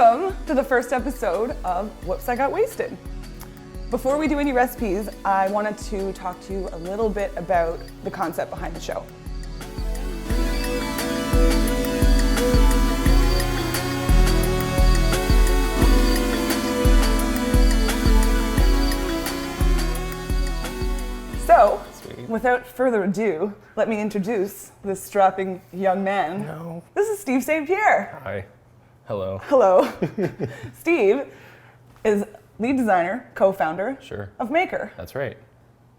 Welcome to the first episode of Whoops, I Got Wasted. Before we do any recipes, I wanted to talk to you a little bit about the concept behind the show. So, without further ado, let me introduce this strapping young man. No. This is Steve St. Pierre. Hi. Hello. Hello. Steve is lead designer, co-founder of Maker. That's right.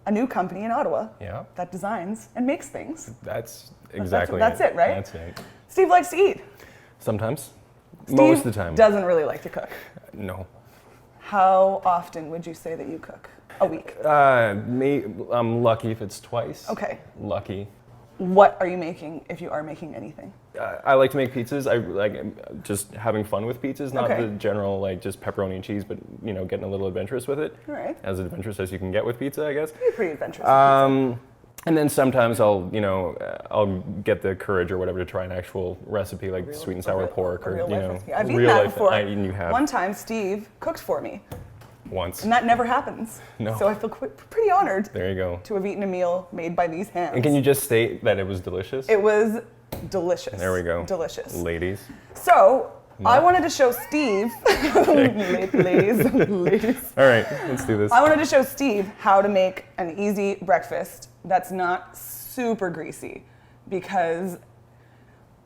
A new company in Ottawa Yeah. that designs and makes things. That's exactly That's it, right? That's it. Steve likes to eat. Sometimes. Steve Most of the time. doesn't really like to cook. No. How often would you say that you cook? A week? I'm lucky if it's twice. Okay. Lucky. What are you making if you are making anything? I like to make pizzas. I like just having fun with pizzas, not Okay. the general like just pepperoni and cheese, but you know, getting a little adventurous with it. All right. As adventurous as you can get with pizza, I guess. You're pretty adventurous with pizza. And then sometimes I'll get the courage or whatever to try an actual recipe like sweet and sour pork or real you life know. recipe. I've eaten real that life. before. You have. One time Steve cooked for me, Once. and that never happens. No. So I feel pretty honored There you go. to have eaten a meal made by these hands. And can you just state that it was delicious? It was delicious. There we go. Delicious. Ladies. So, No. I wanted to show Steve, ladies, All right, let's do this. I wanted to show Steve how to make an easy breakfast that's not super greasy, because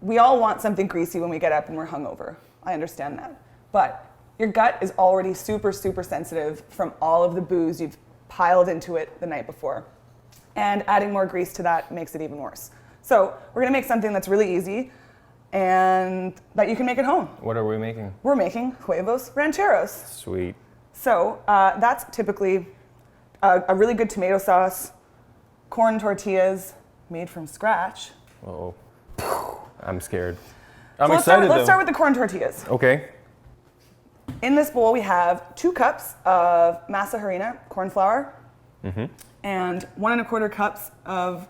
we all want something greasy when we get up and we're hungover. I understand that. But your gut is already super, super sensitive from all of the booze you've piled into it the night before. And adding more grease to that makes it even worse. So we're gonna make something that's really easy and that you can make at home. What are we making? We're making Huevos Rancheros. Sweet. So that's typically a really good tomato sauce, corn tortillas made from scratch. Uh-oh. I'm scared. So let's start with the corn tortillas. Okay. In this bowl we have 2 cups of masa harina, corn flour, and 1 1/4 cups of...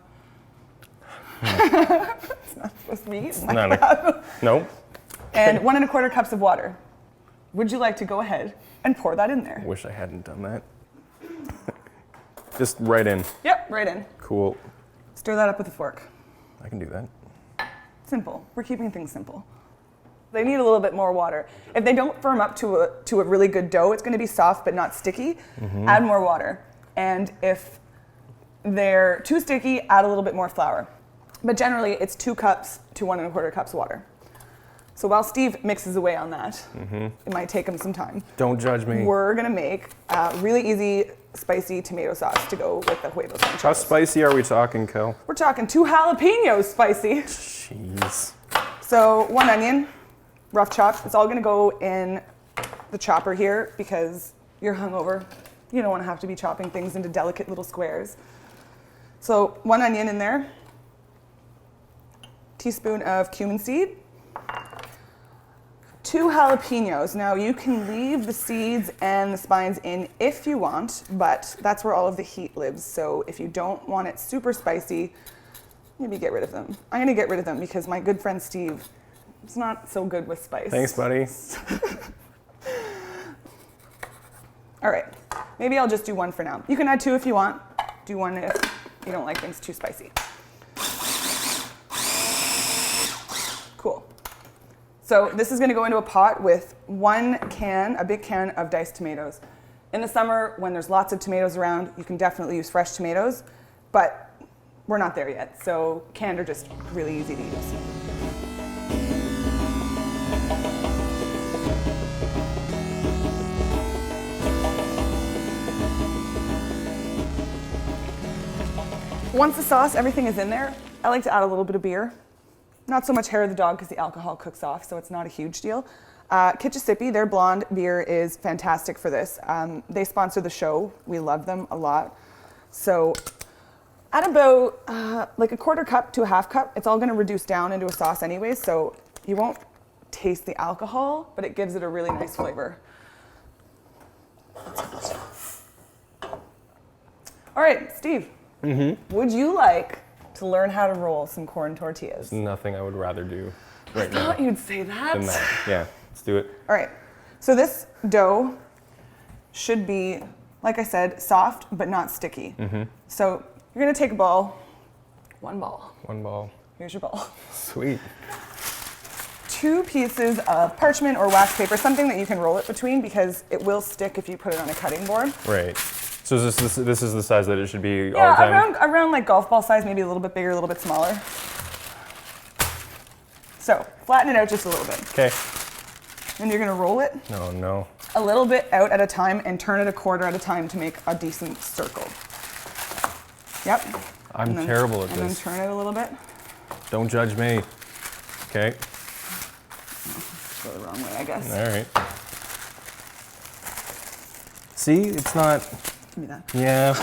It's not supposed to be eaten like that. No. And 1 1/4 cups of water. Would you like to go ahead and pour that in there? Wish I hadn't done that. Just right in. Yep, right in. Cool. Stir that up with a fork. I can do that. Simple. We're keeping things simple. They need a little bit more water. If they don't firm up to a really good dough, it's going to be soft but not sticky. Add more water. And if they're too sticky, add a little bit more flour. But generally, it's 2 cups to 1 1/4 cups water. So while Steve mixes away on that, it might take him some time. Don't judge me. We're going to make a really easy, spicy tomato sauce to go with the Huevos Rancheros. How spicy are we talking, Kel? We're talking 2 jalapenos spicy. Jeez. So 1 onion, rough chop. It's all going to go in the chopper here because you're hungover. You don't want to have to be chopping things into delicate little squares. So 1 onion in there. Teaspoon of cumin seed. 2 jalapenos. Now you can leave the seeds and the spines in if you want, but that's where all of the heat lives. So if you don't want it super spicy, maybe get rid of them. I'm gonna get rid of them because my good friend Steve is not so good with spice. Thanks, buddy. All right, maybe I'll just do 1 for now. You can add 2 if you want. Do 1 if you don't like things too spicy. Cool. So this is gonna go into a pot with a big can of diced tomatoes. In the summer, when there's lots of tomatoes around, you can definitely use fresh tomatoes, but we're not there yet, so canned are just really easy to use. Once the sauce, everything is in there, I like to add a little bit of beer. Not so much hair of the dog because the alcohol cooks off, so it's not a huge deal. Kitchissippi, their blonde beer is fantastic for this. They sponsor the show. We love them a lot. So add about like a 1/4 cup to a 1/2 cup. It's all going to reduce down into a sauce anyway, so you won't taste the alcohol, but it gives it a really nice flavor. All right, Steve, would you like to learn how to roll some corn tortillas? There's nothing I would rather do I right now thought you'd say that. than that. Yeah. Let's do it. All right. So this dough should be, like I said, soft but not sticky. So you're gonna take a ball, one ball. One ball. Here's your ball. Sweet. 2 pieces of parchment or wax paper, something that you can roll it between because it will stick if you put it on a cutting board. Right. So this is the size that it should be all Yeah, the time? around like golf ball size, maybe a little bit bigger, a little bit smaller. So flatten it out just a little bit. Okay. Then you're gonna roll it Oh no. a little bit out at a time and turn it a quarter at a time to make a decent circle. Yep. I'm terrible at and then this. turn it a little bit. Don't judge me. Okay. Go the wrong way, I guess. All right. See, it's not. Give me that. Yeah.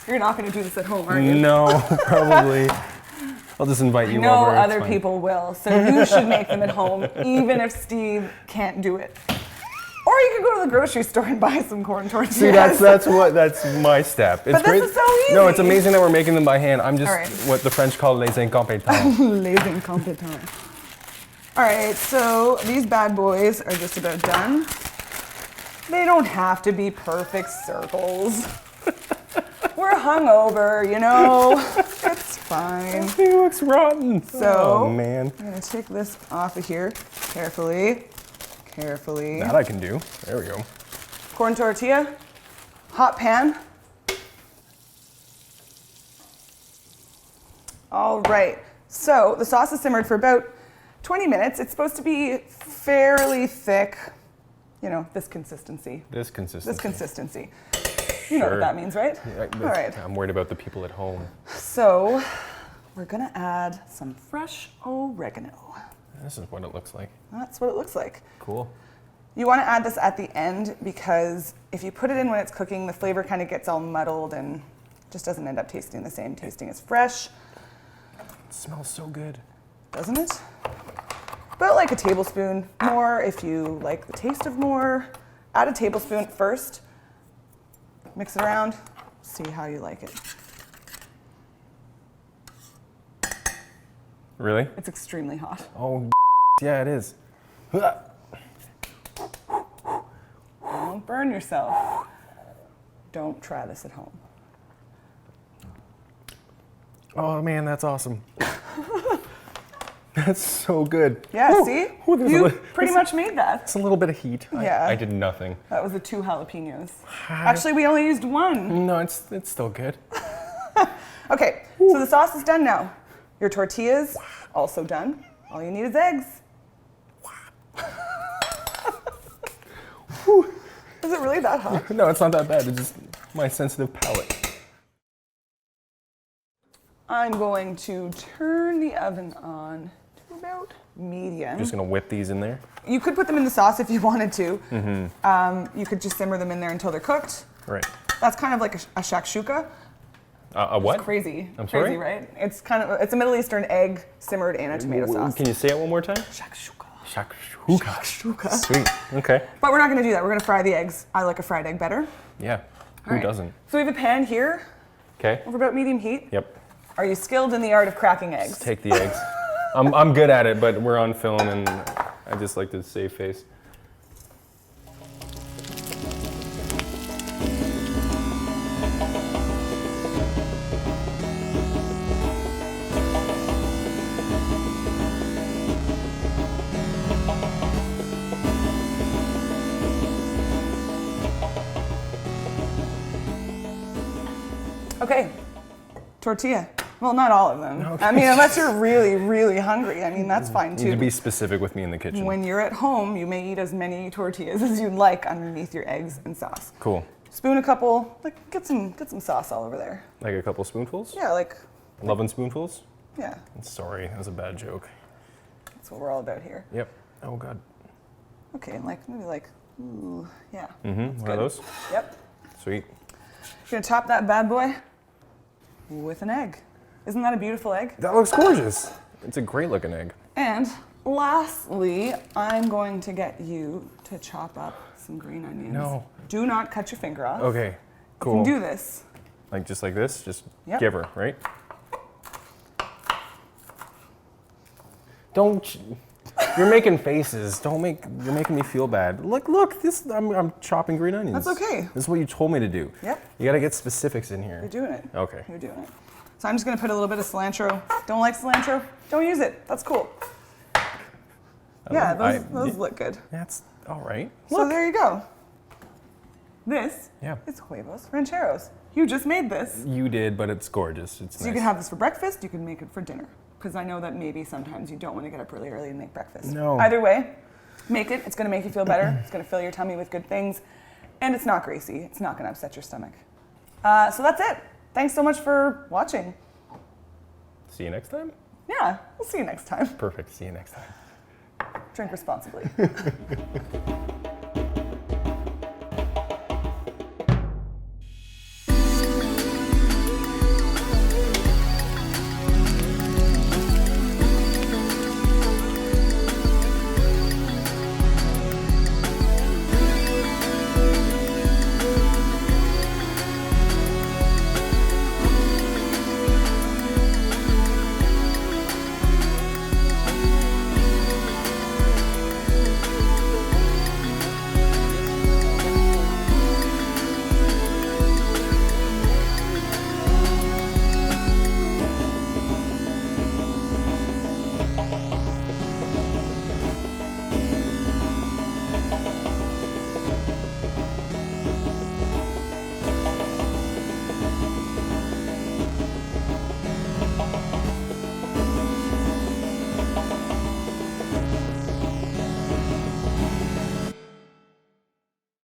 You're not gonna do this at home, are you? No, probably. I'll just invite you No over. it's other fine. people will, so you should make them at home, even if Steve can't do it. Or you could go to the grocery store and buy some corn tortillas. See, that's my step. It's But this great. is so easy. No, it's amazing that we're making them by hand. I'm just All right. what the French call les incompétents. Les incompetents. All right, so these bad boys are just about done. They don't have to be perfect circles. We're hungover, you know. It's fine. He looks rotten. So, oh man. I'm gonna take this off of here carefully. Carefully. That I can do. There we go. Corn tortilla, hot pan. All right, so the sauce is simmered for about 20 minutes. It's supposed to be fairly thick, you know, this consistency. This consistency. This consistency. You know Sure. what that means, right? Yeah, All right, I'm worried about the people at home. so we're gonna add some fresh oregano. This is what it looks like. That's what it looks like. Cool. You want to add this at the end because if you put it in when it's cooking, the flavor kind of gets all muddled and just doesn't end up tasting the same. Tasting as fresh, It smells so good. doesn't it? About like a tablespoon more if you like the taste of more. Add a tablespoon first. Mix it around. See how you like it. Really? It's extremely hot. Oh, yeah, it is. Don't burn yourself. Don't try this at home. Oh man, that's awesome. That's so good. Yeah, Ooh, see? ooh, there's a You li- pretty much made that. It's a little bit of heat. Yeah. I did nothing. That was the 2 jalapenos. Actually, we only used 1. No, it's still good. Okay, so the sauce is done now. Your tortillas, also done. All you need is eggs. Is it really that hot? No, it's not that bad. It's just my sensitive palate. I'm going to turn the oven on to about medium. Just gonna whip these in there. You could put them in the sauce if you wanted to. You could just simmer them in there until they're cooked. Right. That's kind of like a shakshuka. A what? It's crazy. I'm Crazy, sorry? right? It's a Middle Eastern egg simmered in a tomato sauce. Can you say it one more time? Shakshuka. Shakshuka. Shakshuka. Sweet. Okay. But we're not going to do that. We're going to fry the eggs. I like a fried egg better. Yeah. Who All right. doesn't? So we have a pan here Okay. over about medium heat. Yep. Are you skilled in the art of cracking eggs? Take the eggs. I'm good at it, but we're on film and I just like to save face. Okay. Tortilla. Well, not all of them. Okay. I mean, unless you're really, really hungry. I mean, that's fine You need to too. be specific with me in the kitchen. When you're at home, you may eat as many tortillas as you'd like underneath your eggs and sauce. Cool. Spoon a couple, like get some sauce all over there. Like a couple spoonfuls? Yeah, like, Loving spoonfuls? yeah, Sorry, that was a bad joke. that's what we're all about here. Yep. Oh god. Okay, and like, maybe like, ooh, yeah. Mm-hmm. One good. of those? Yep. Sweet. You're gonna top that bad boy with an egg. Isn't that a beautiful egg? That looks gorgeous. It's a great looking egg. And lastly, I'm going to get you to chop up some green onions. No. Do not cut your finger off. Okay. You Cool. can do this. Like just like this? Just Yep. give her, right? Don't. You're making faces. Don't make. You're making me feel bad. Look. This. I'm chopping green onions. That's okay. This is what you told me to do. Yep. You gotta get specifics in here. You're doing it. Okay. You're doing it. So I'm just gonna put a little bit of cilantro. Don't like cilantro? Don't use it. That's cool. Yeah, those look good. That's all right. So there you go. This Yeah. is Huevos Rancheros. You just made this. You did, but it's gorgeous. It's So nice. you can have this for breakfast, you can make it for dinner. Because I know that maybe sometimes you don't want to get up really early and make breakfast. No. Either way, make it. It's going to make you feel better. It's going to fill your tummy with good things. And it's not greasy. It's not going to upset your stomach. So that's it. Thanks so much for watching. See you next time. Yeah, we'll see you next time. Perfect. See you next time. Drink responsibly.